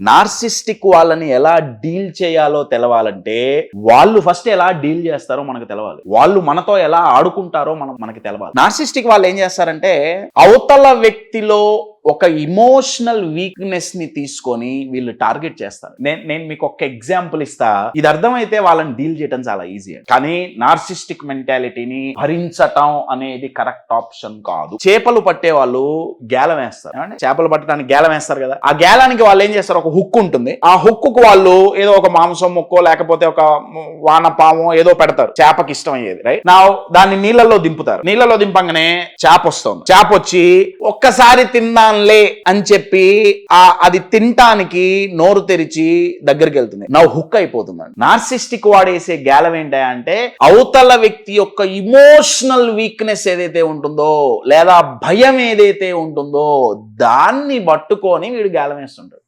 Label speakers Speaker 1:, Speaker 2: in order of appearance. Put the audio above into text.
Speaker 1: Narcissistic వాళ్ళని ఎలా deal చేయాలో తెలవాలంటే వాళ్ళు ఫస్ట్ ఎలా డీల్ చేస్తారో మనకు తెలవాలి. వాళ్ళు మనతో ఎలా ఆడుకుంటారో మనకి తెలవాలి. నార్సిస్టిక్ వాళ్ళు ఏం చేస్తారంటే అవతల వ్యక్తిలో ఒక ఇమోషనల్ వీక్నెస్ ని తీసుకొని వీళ్ళు టార్గెట్ చేస్తారు. నేను మీకు ఒక ఎగ్జాంపుల్ ఇస్తా, ఇది అర్థమైతే వాళ్ళని డీల్ చేయడం చాలా ఈజీ. కానీ నార్సిస్టిక్ మెంటాలిటీని భరించటం అనేది కరెక్ట్ ఆప్షన్ కాదు. చేపలు పట్టే వాళ్ళు గేలం వేస్తారు. చేపలు పట్టడానికి గేలం వేస్తారు కదా, ఆ గేలానికి వాళ్ళు ఏం చేస్తారు, ఒక హుక్ ఉంటుంది. ఆ హుక్కు వాళ్ళు ఏదో ఒక మాంసం ముక్కో లేకపోతే ఒక వానపామో ఏదో పెడతారు చేపకి ఇష్టం అయ్యేది, రైట్. నా దాన్ని నీళ్ళలో దింపుతారు. నీళ్ళలో దింపంగానే చేప వస్తుంది. చేప వచ్చి ఒక్కసారి తిన్నానులే అని చెప్పి అది తినటానికి నోరు తెరిచి దగ్గరికి వెళ్తుంది. నా హుక్ అయిపోతుంది. నార్సిస్టిక్ వాడేసే గేలం ఏంటంటే అంటే అవతల వ్యక్తి యొక్క ఇమోషనల్ వీక్నెస్ ఏదైతే ఉంటుందో లేదా భయం ఏదైతే ఉంటుందో దాన్ని పట్టుకొని వీడు గేలం వేస్తుంటాడు.